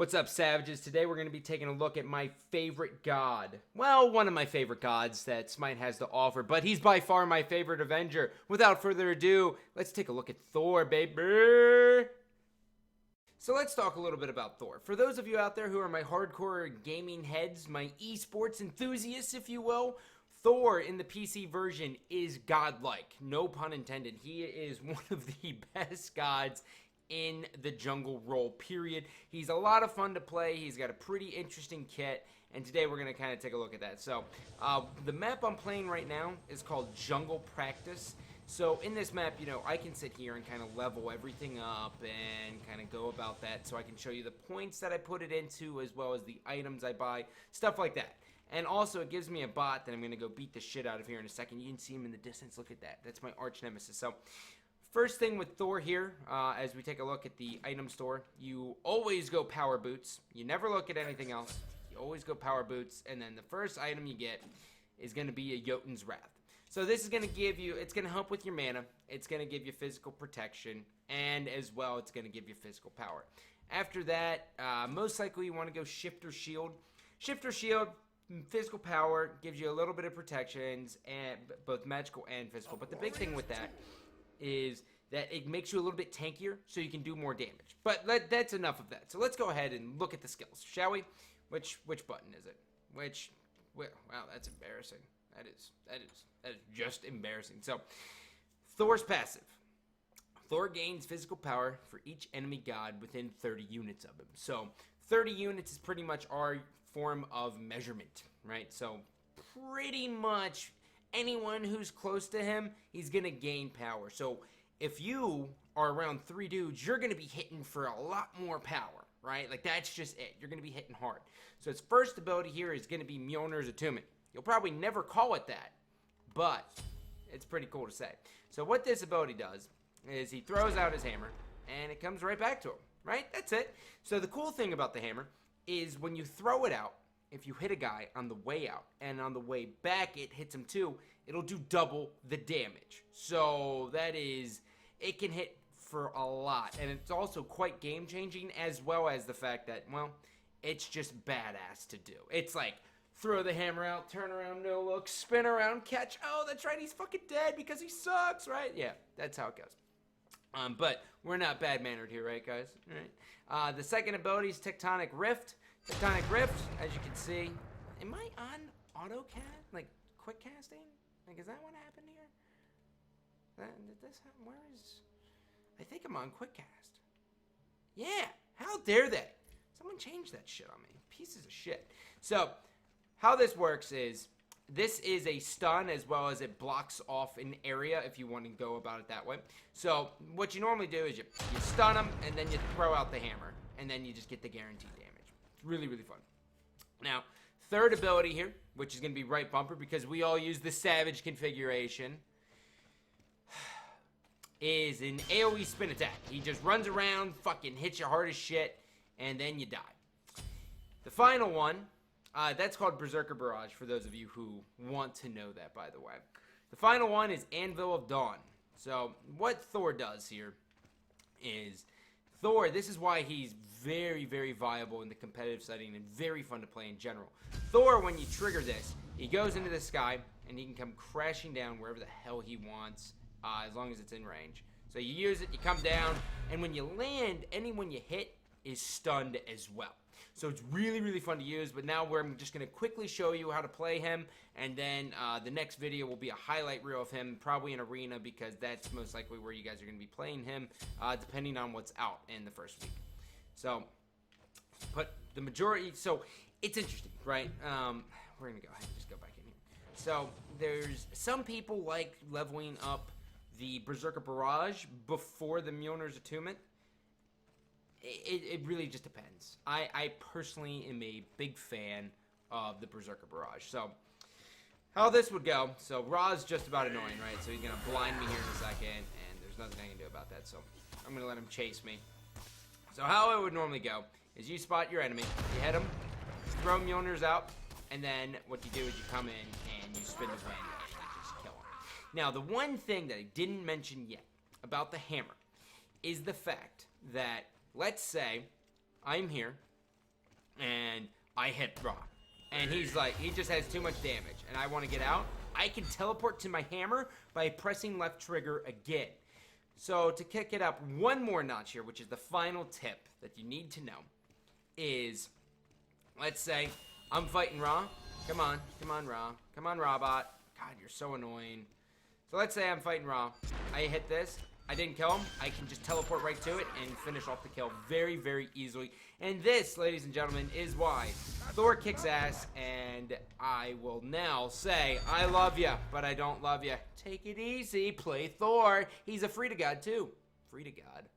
What's up, savages? Today we're going to be taking a look at my favorite god. Well, one of my favorite gods that Smite has to offer, but he's by far my favorite Avenger. Without further ado, let's take a look at Thor, baby! So let's talk a little bit about Thor. For those of you out there who are my hardcore gaming heads, my esports enthusiasts, if you will, Thor in the PC version is godlike. No pun intended. He is one of the best gods in the jungle role, period. He's a lot of fun to play. He's got a pretty interesting kit, and today we're going to kind of take a look at that. So the map I'm playing right now is called Jungle Practice. So in this map, you know, I can sit here and kind of level everything up and kind of go about that, so I can show you the points that I put it into as well as the items I buy, stuff like that. And also, it gives me a bot that I'm going to go beat the shit out of here in a second. You can see him in the distance. Look at that. That's my arch nemesis. So first thing with Thor here, as we take a look at the item store, you always go power boots. You never look at anything else. You always go power boots, and then the first item you get is going to be a Jotun's Wrath. So this is going to give you, it's going to help with your mana, it's going to give you physical protection, and as well, it's going to give you physical power. After that, most likely you want to go Shifter Shield. Shifter Shield, physical power, gives you a little bit of protections, and both magical and physical. But the big thing with that is that it makes you a little bit tankier, so you can do more damage. But that's enough of that. So let's go ahead and look at the skills, shall we? Which button is it? Wow, that's embarrassing. That is just embarrassing. So, Thor's passive. Thor gains physical power for each enemy god within 30 units of him. So, 30 units is pretty much our form of measurement, right? So, pretty much anyone who's close to him, he's going to gain power. So, if you are around 3 dudes, you're going to be hitting for a lot more power, right? Like, that's just it. You're going to be hitting hard. So, his first ability here is going to be Mjolnir's Attunement. You'll probably never call it that, but it's pretty cool to say. So what this ability does is he throws out his hammer, and it comes right back to him, right? That's it. So the cool thing about the hammer is when you throw it out, if you hit a guy on the way out and on the way back it hits him too, it'll do double the damage. So that is, it can hit for a lot, and it's also quite game-changing, as well as the fact that, well, it's just badass to do. It's like, throw the hammer out, turn around, no look, spin around, catch. Oh, that's right, he's fucking dead because he sucks, right? Yeah, that's how it goes. But we're not bad-mannered here, right, guys? All right. The second ability is Tectonic Rift. Tectonic Rift, as you can see. Am I on AutoCast? Like, quick casting? Like, is that what happened here? Did this happen? Where is... I think I'm on quick cast. Yeah, how dare they? Someone change that shit on me. Pieces of shit. So how this works is, this is a stun as well as it blocks off an area if you want to go about it that way. So what you normally do is you stun them and then you throw out the hammer and then you just get the guaranteed damage. It's really, really fun. Now, third ability here, which is going to be right bumper because we all use the Savage configuration, is an AoE spin attack. He just runs around, fucking hits you hard as shit, and then you die. The final one, that's called Berserker Barrage, for those of you who want to know that, by the way. The final one is Anvil of Dawn. So, what Thor does here is, Thor, this is why he's very, very viable in the competitive setting and very fun to play in general. Thor, when you trigger this, he goes into the sky, and he can come crashing down wherever the hell he wants, as long as it's in range. So you use it, you come down, and when you land, anyone you hit is stunned as well. So it's really, really fun to use, but now I'm just going to quickly show you how to play him, and then the next video will be a highlight reel of him, probably in Arena, because that's most likely where you guys are going to be playing him, depending on what's out in the first week. So, but the majority, so it's interesting, right? We're going to go ahead and just go back in here. So, there's some people like leveling up the Berserker Barrage before the Mjolnir's Attunement. It really just depends. I personally am a big fan of the Berserker Barrage. So, how this would go, so Ra's just about annoying, right? So he's going to blind me here in a second, and there's nothing I can do about that, so I'm going to let him chase me. So how it would normally go is you spot your enemy, you hit him, throw Mjolnir's out, and then what you do is you come in and you spin the wind and you just kill him. Now, the one thing that I didn't mention yet about the hammer is the fact that, let's say I'm here, and I hit Ra. And he's like, he just has too much damage, and I want to get out. I can teleport to my hammer by pressing left trigger again. So to kick it up one more notch here, which is the final tip that you need to know, is, let's say I'm fighting Ra. Come on, Ra. Come on, Rabot. God, you're so annoying. So let's say I'm fighting Ra. I hit this. I didn't kill him. I can just teleport right to it and finish off the kill very, very easily. And this, ladies and gentlemen, is why Thor kicks ass. And I will now say, I love ya, but I don't love ya. Take it easy. Play Thor. He's a free to God, too. Free to God.